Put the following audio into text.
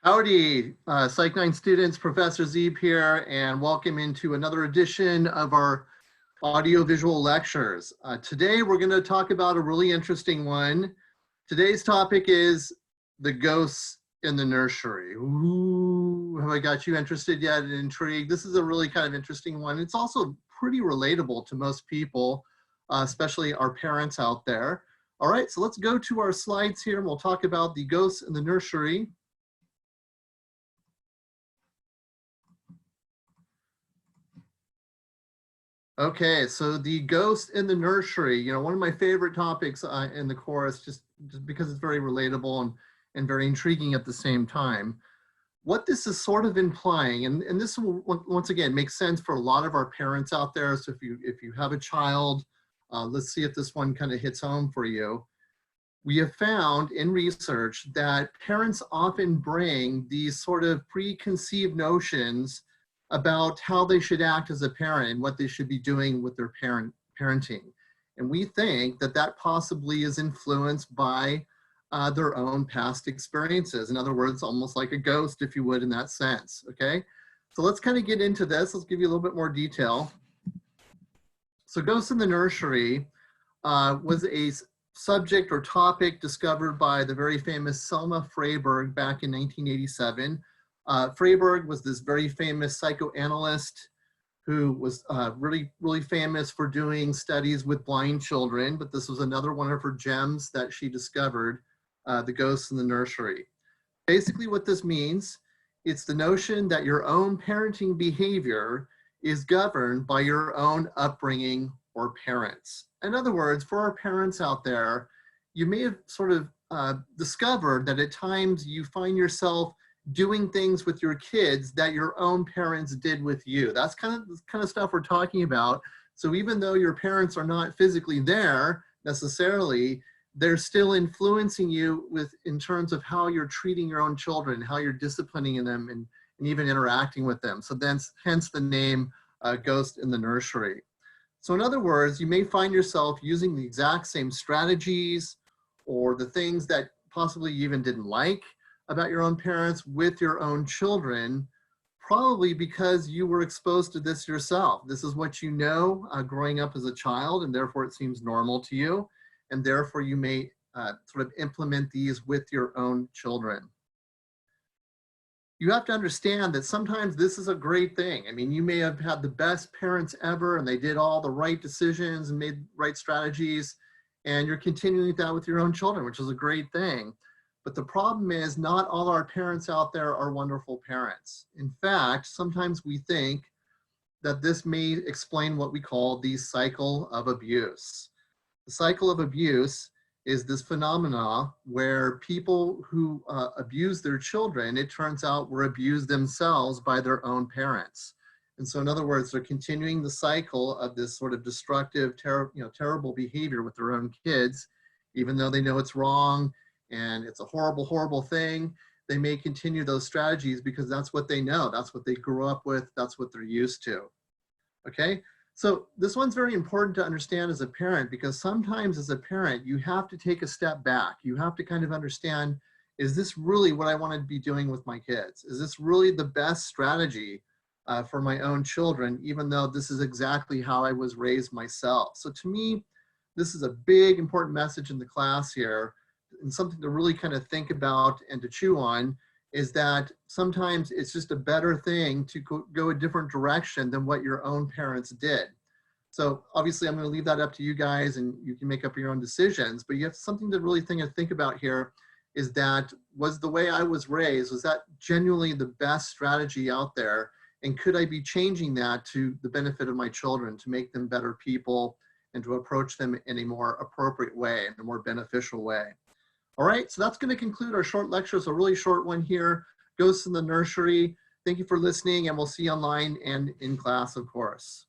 Howdy, Psych 9 students, Professor Zeeb here, and welcome into another edition of our audiovisual lectures. Today we're going to talk about a really interesting one. Today's topic is the ghosts in the nursery. Ooh, have I got you interested yet and intrigued? This is a really kind of interesting one. It's also pretty relatable to most people, especially our parents out there. All right, so let's go to our slides here and we'll talk about the ghosts in the nursery. Okay, so the ghost in the nursery, one of my favorite topics in the course, just because it's very relatable and very intriguing at the same time. What this is sort of implying, and this will once again make sense for a lot of our parents out there. So if you have a child, let's see if this one kind of hits home for you. We have found in research that parents often bring these sort of preconceived notions about how they should act as a parent and what they should be doing with their parenting. And we think that that possibly is influenced by their own past experiences. In other words, almost like a ghost, if you would, in that sense, okay? So let's kind of get into this. Let's give you a little bit more detail. So Ghosts in the Nursery was a subject or topic discovered by the very famous Selma Freyberg back in 1987. Freyberg was this very famous psychoanalyst who was really famous for doing studies with blind children, but this was another one of her gems that she discovered, the ghosts in the nursery. Basically what this means, it's the notion that your own parenting behavior is governed by your own upbringing or parents. In other words, for our parents out there, you may have sort of discovered that at times you find yourself doing things with your kids that your own parents did with you. That's kind of stuff we're talking about. So even though your parents are not physically there necessarily, they're still influencing you in terms of how you're treating your own children, how you're disciplining them and even interacting with them. So hence the name Ghost in the Nursery. So in other words, you may find yourself using the exact same strategies or the things that possibly you even didn't like about your own parents with your own children, probably because you were exposed to this yourself. This is what you know growing up as a child, and therefore it seems normal to you, and therefore you may sort of implement these with your own children. You have to understand that sometimes this is a great thing. I mean, you may have had the best parents ever and they did all the right decisions and made right strategies, and you're continuing that with your own children, which is a great thing. But the problem is not all our parents out there are wonderful parents. In fact, sometimes we think that this may explain what we call the cycle of abuse. The cycle of abuse is this phenomena where people who abuse their children, it turns out, were abused themselves by their own parents. And so in other words, they're continuing the cycle of this sort of destructive, terrible behavior with their own kids, even though they know it's wrong, and it's a horrible, horrible thing. They may continue those strategies because that's what they know. That's what they grew up with. That's what they're used to. Okay, so this one's very important to understand as a parent, because sometimes as a parent, you have to take a step back. You have to kind of understand, is this really what I want to be doing with my kids? Is this really the best strategy for my own children, even though this is exactly how I was raised myself? So to me, this is a big, important message in the class here, and something to really kind of think about and to chew on, is that sometimes it's just a better thing to go a different direction than what your own parents did. So obviously I'm going to leave that up to you guys and you can make up your own decisions, but you have something to really think about here, is that was the way I was raised, was that genuinely the best strategy out there? And could I be changing that to the benefit of my children, to make them better people and to approach them in a more appropriate way, in a more beneficial way? All right, so that's going to conclude our short lecture. It's a really short one here, Ghosts in the Nursery. Thank you for listening, and we'll see you online and in class, of course.